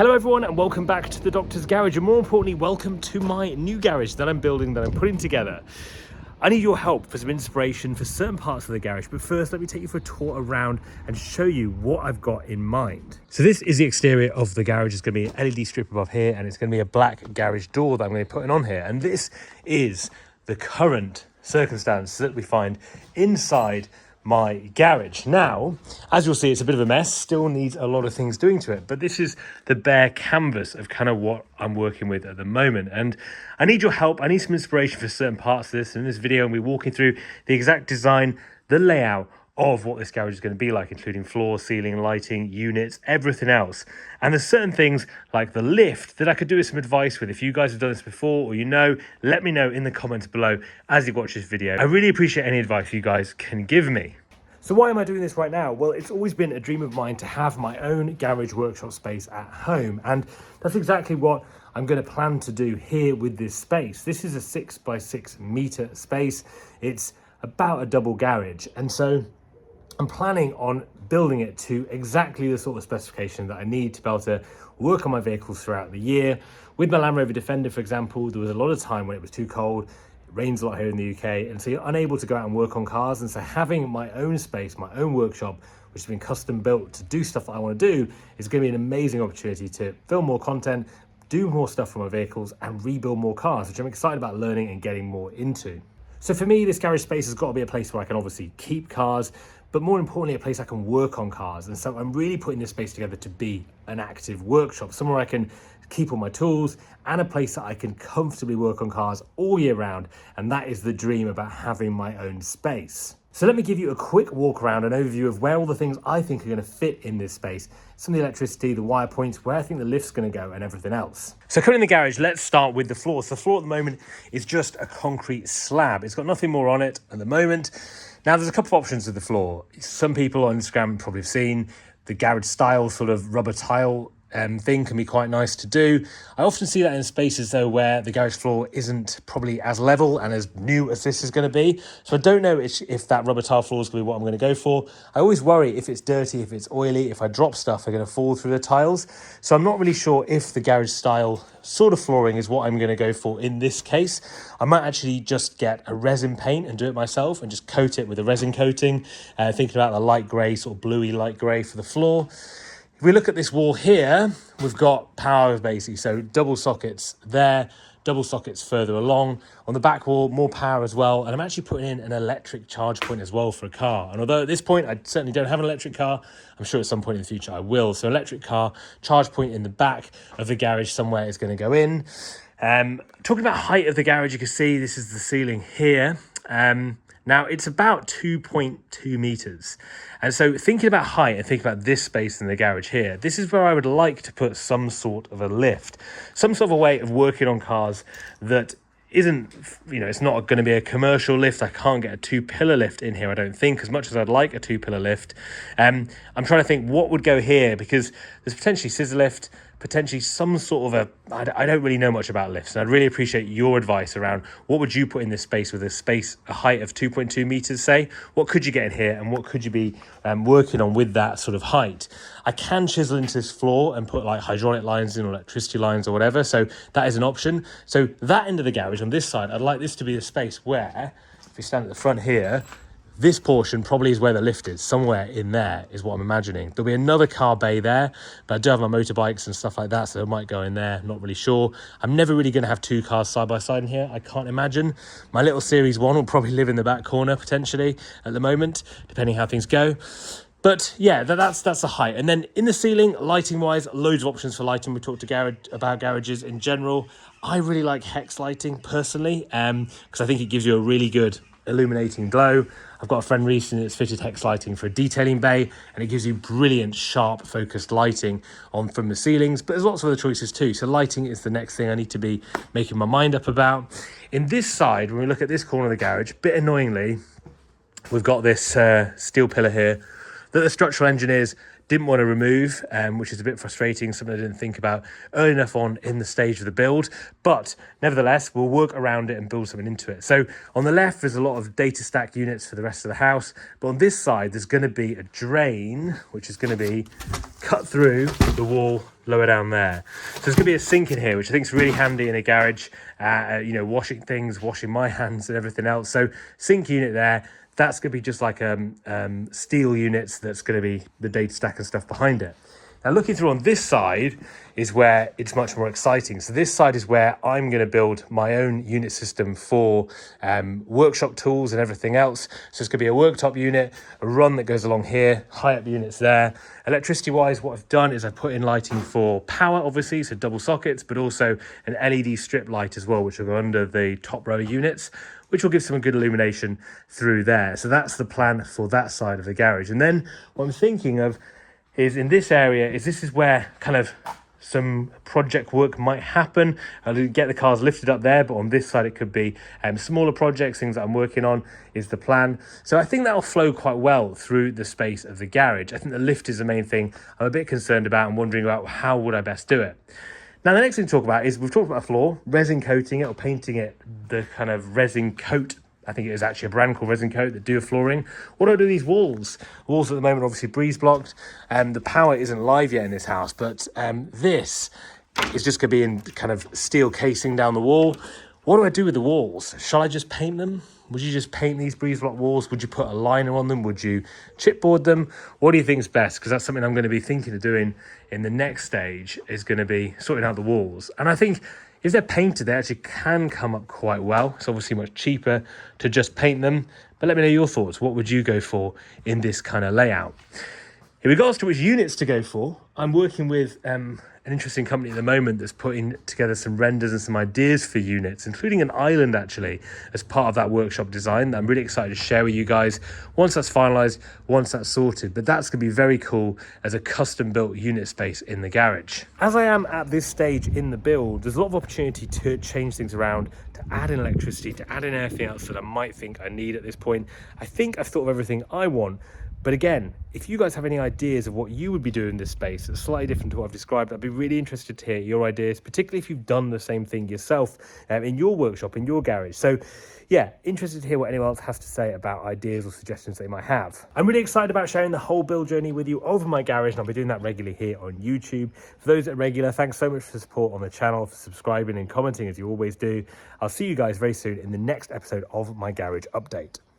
Hello everyone and welcome back to the Doctor's Garage, and more importantly, welcome to my new garage that I'm building, that I'm putting together. I need your help for some inspiration for certain parts of the garage, but first let me take you for a tour around and show you what I've got in mind. So this is the exterior of the garage. It's going to be an LED strip above here, and it's going to be a black garage door that I'm going to be putting on here. And this is the current circumstance that we find inside my garage. Now, as you'll see, it's a bit of a mess, still needs a lot of things doing to it, but this is the bare canvas of kind of what I'm working with at the moment. And I need your help. I need some inspiration for certain parts of this. And in this video, I'll be walking through the exact design, the layout of what this garage is going to be like, including floor, ceiling, lighting, units, everything else. And there's certain things like the lift that I could do with some advice with. If you guys have done this before, or let me know in the comments below as you watch this video. I really appreciate any advice you guys can give me. So why am I doing this right now? Well, it's always been a dream of mine to have my own garage workshop space at home, and that's exactly what I'm going to plan to do here with this space. This is a 6 by 6 meter space. It's about a double garage, and so I'm planning on building it to exactly the sort of specification that I need to be able to work on my vehicles throughout the year. With my Land Rover Defender, for example, there was a lot of time when it was too cold. It rains a lot here in the UK, and so you're unable to go out and work on cars. And so having my own space, my own workshop, which has been custom built to do stuff that I want to do, is going to be an amazing opportunity to film more content, do more stuff for my vehicles, and rebuild more cars, which I'm excited about learning and getting more into. So for me, this garage space has got to be a place where I can obviously keep cars, but more importantly, a place I can work on cars. And so I'm really putting this space together to be an active workshop, somewhere I can keep all my tools, and a place that I can comfortably work on cars all year round. And that is the dream about having my own space. So let me give you a quick walk around, an overview of where all the things I think are going to fit in this space. Some of the electricity, the wire points, where I think the lift's going to go, and everything else. So coming in the garage, let's start with the floor. So the floor at the moment is just a concrete slab. It's got nothing more on it at the moment. Now, there's a couple of options with the floor. Some people on Instagram probably have seen the garage style sort of rubber tile thing can be quite nice to do. I often see that in spaces though where the garage floor isn't probably as level and as new as this is going to be. So I don't know if that rubber tile floor is going to be what I'm going to go for. I always worry if it's dirty, if it's oily, if I drop stuff, they're going to fall through the tiles. So I'm not really sure if the garage style sort of flooring is what I'm going to go for in this case. I might actually just get a resin paint and do it myself and just coat it with a resin coating, thinking about the light grey, sort of bluey light grey for the floor. If we look at this wall here, we've got power basically, so double sockets there, double sockets further along. On the back wall, more power as well, and I'm actually putting in an electric charge point as well for a car. And although at this point I certainly don't have an electric car, I'm sure at some point in the future I will. So electric car, charge point in the back of the garage somewhere is going to go in. Talking about height of the garage, you can see this is the ceiling here. Now, it's about 2.2 meters. And so thinking about height and thinking about this space in the garage here, this is where I would like to put some sort of a lift, some sort of a way of working on cars that isn't, it's not going to be a commercial lift. I can't get a 2-pillar lift in here, I don't think, as much as I'd like a 2-pillar lift. I'm trying to think what would go here, because there's potentially scissor lift, potentially some sort of I don't really know much about lifts, and I'd really appreciate your advice around what would you put in this space with a height of 2.2 meters, say? What could you get in here, and what could you be working on with that sort of height? I can chisel into this floor and put like hydraulic lines in, or electricity lines or whatever, so that is an option. So that end of the garage on this side, I'd like this to be a space where, if we stand at the front here, this portion probably is where the lift is. Somewhere in there is what I'm imagining. There'll be another car bay there, but I do have my motorbikes and stuff like that, so it might go in there. Not really sure. I'm never really going to have 2 cars side by side in here, I can't imagine. My little Series 1 will probably live in the back corner, potentially, at the moment, depending how things go. But yeah, that's the height. And then in the ceiling, lighting-wise, loads of options for lighting. We talked about garages in general. I really like hex lighting, personally, because I think it gives you a really good illuminating glow. I've got a friend recently that's fitted hex lighting for a detailing bay, and it gives you brilliant, sharp, focused lighting from the ceilings. But there's lots of other choices too. So lighting is the next thing I need to be making my mind up about. In this side, when we look at this corner of the garage, bit annoyingly, we've got this steel pillar here that the structural engineers didn't want to remove, which is a bit frustrating, something I didn't think about early enough on in the stage of the build. But nevertheless, we'll work around it and build something into it. So on the left, there's a lot of data stack units for the rest of the house. But on this side, there's going to be a drain, which is going to be cut through the wall lower down there. So there's going to be a sink in here, which I think is really handy in a garage, washing things, washing my hands and everything else. So sink unit there. That's going to be just like steel units. That's going to be the data stack and stuff behind it. Now looking through on this side is where it's much more exciting. So this side is where I'm going to build my own unit system for workshop tools and everything else. So it's going to be a worktop unit, a run that goes along here, high up units there. Electricity wise, what I've done is I put in lighting for power, obviously, so double sockets, but also an LED strip light as well, which will go under the top row of units, which will give some good illumination through there. So that's the plan for that side of the garage. And then what I'm thinking of is in this area, this is where kind of some project work might happen. I'll get the cars lifted up there, but on this side it could be smaller projects, things that I'm working on is the plan. So I think that'll flow quite well through the space of the garage. I think the lift is the main thing I'm a bit concerned about and wondering about how would I best do it. Now, the next thing to talk about is we've talked about a floor, resin coating it or painting it the kind of resin coat. I think it is actually a brand called Resin Coat that do flooring. What do I do with these walls? Walls at the moment, obviously breeze blocked. The power isn't live yet in this house, but this is just going to be in kind of steel casing down the wall. What do I do with the walls? Shall I just paint them? Would you just paint these breeze block walls? Would you put a liner on them? Would you chipboard them? What do you think is best? Because that's something I'm going to be thinking of doing in the next stage, is going to be sorting out the walls. And I think if they're painted, they actually can come up quite well. It's obviously much cheaper to just paint them. But let me know your thoughts. What would you go for in this kind of layout? In regards to which units to go for, I'm working with an interesting company at the moment that's putting together some renders and some ideas for units, including an island actually, as part of that workshop design that I'm really excited to share with you guys once that's finalized, once that's sorted. But that's going to be very cool as a custom built unit space in the garage. As I am at this stage in the build, there's a lot of opportunity to change things around, to add in electricity, to add in anything else that I might think I need at this point. I think I've thought of everything I want. But again, if you guys have any ideas of what you would be doing in this space that's slightly different to what I've described, I'd be really interested to hear your ideas, particularly if you've done the same thing yourself in your workshop, in your garage. So yeah, interested to hear what anyone else has to say about ideas or suggestions they might have. I'm really excited about sharing the whole build journey with you over my garage, and I'll be doing that regularly here on YouTube. For those that are regular, thanks so much for the support on the channel, for subscribing and commenting as you always do. I'll see you guys very soon in the next episode of my garage update.